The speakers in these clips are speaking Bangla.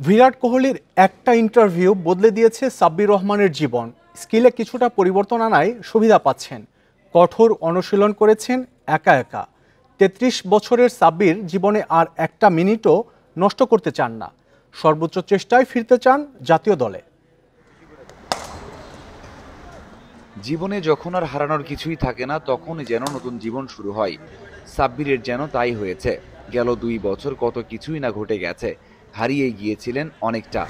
বিরাট কোহলির একটা ইন্টারভিউ বদলে দিয়েছে সাব্বির রহমানের জীবন। স্কিলে কিছুটা পরিবর্তন আনায় সুবিধা পাচ্ছেন। কঠোর অনুশীলন করেছেন একা একা। ৩৩ বছরের সাব্বির জীবনে আর একটা মিনিটও নষ্ট করতে চান না। সর্বোচ্চ চেষ্টায় ফিরতে চান জাতীয় দলে। জীবনে যখন আর হারানোর কিছুই থাকে না, তখনই যেন নতুন জীবন শুরু হয়। সাব্বিরের যেন তাই হয়েছে। গেল ২ বছর কত কিছুই না ঘটে গেছে। হারিয়ে গিয়েছিলেন অনেকটা।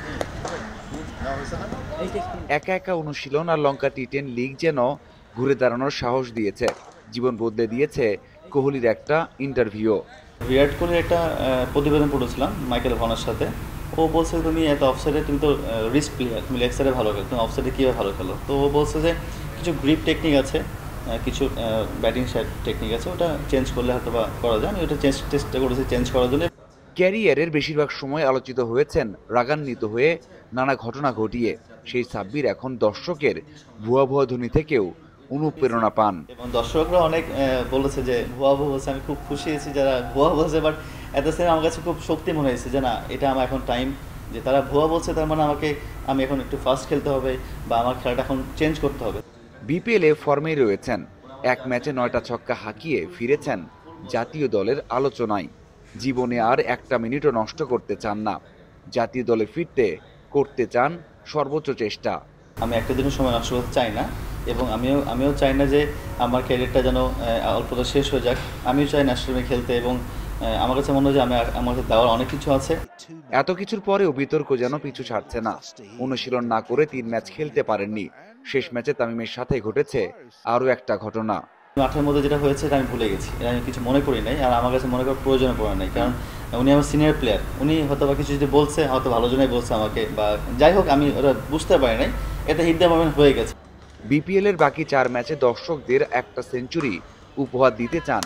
একা একা অনুশীলন আর লঙ্কা টি10 লিগ যেন ঘুরে দাঁড়ানোর সাহস দিয়েছে। জীবন বদলে দিয়েছে কোহলির একটা ইন্টারভিউ। বিরাট কোহলির একটা প্রতিবেদন পড়েছিলাম মাইকেল ভনের সাথে। ও বলছে তুমি এত অফসাইডে তুমি তো রিস্ক প্লেয়ার, তুমি লেগ সাইডে ভালো খেলো, তুমি অফসাইডে কীভাবে ভালো খেলো। তো ও বলছে যে কিছু গ্রিপ টেকনিক আছে, কিছু ব্যাটিং সাইড টেকনিক আছে, ওটা চেঞ্জ করলে হয়তো বা করা যায়। আমি ওটা চেষ্টা করেছি চেঞ্জ করার জন্য। ক্যারিয়ারের বেশিরভাগ সময় আলোচিত হয়েছেন রাগান্বিত হয়ে নানা ঘটনা ঘটিয়ে। সেই সাব্বির এখন দর্শকের ভুয়া ভুয়া ধ্বনি থেকেও অনুপ্রেরণা পান। এবং দর্শকরা অনেক বলেছে যে ভুয়া ভুয়া বলছে। আমি খুব খুশি হয়েছি যারা ভুয়া বলছে, বাট এত সেম আমার কাছে খুব শক্তি মনে হয়েছে যে না, এটা আমার এখন টাইম, যে তারা ভুয়া বলছে তার মানে আমি এখন একটু ফাস্ট খেলতে হবে বা আমার খেলাটা এখন চেঞ্জ করতে হবে। বিপিএলে ফর্মেই রয়েছেন। এক ম্যাচে ৯টা ছক্কা হাঁকিয়ে ফিরেছেন জাতীয় দলের আলোচনায়। জীবনে আর একটা মিনিটও নষ্ট করতে চান না। জাতীয় দলে ফিরতে করতে চান সর্বোচ্চ চেষ্টা। আমি একটা দিনের সময় নষ্ট করতে চাই না, এবং আমিও চাই না যে আমার ক্যারিয়ারটা যেন অল্পতে শেষ হয়ে যাক। আমিও চাই ন্যাশনাল টিমে খেলতে, এবং আমার কাছে মনে হয় যে আমার কাছে দেওয়ার অনেক কিছু আছে। এত কিছুর পরেও বিতর্ক যেন পিছু ছাড়ছে না। অনুশীলন না করে ৩ ম্যাচ খেলতে পারেননি। শেষ ম্যাচে তামিমের সাথে ঘটেছে আরও একটা ঘটনা। মাঠের মধ্যে যেটা হয়েছে এটা আমি ভুলে গেছি, এটা আমি কিছু মনে করি নাই, আর আমার কাছে মনে করার প্রয়োজন পড়ে নাই। কারণ উনি আমার সিনিয়র প্লেয়ার, উনি হয়তো বা কিছু যদি বলছে হয়তো ভালো জন্যই বলছে আমাকে, বা যাই হোক আমি ওটা বুঝতে পারি নাই। এটা হিট দ্য মোমেন্ট হয়ে গেছে। বিপিএলের বাকি ৪ ম্যাচে দর্শকদের একটা সেঞ্চুরি উপহার দিতে চান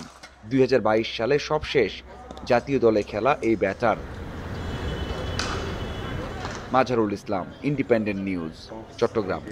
২০২২ সালে সবশেষ জাতীয় দলে খেলা এই ব্যাটার। মাঝারুল ইসলাম, ইন্ডিপেন্ডেন্ট নিউজ, চট্টগ্রাম।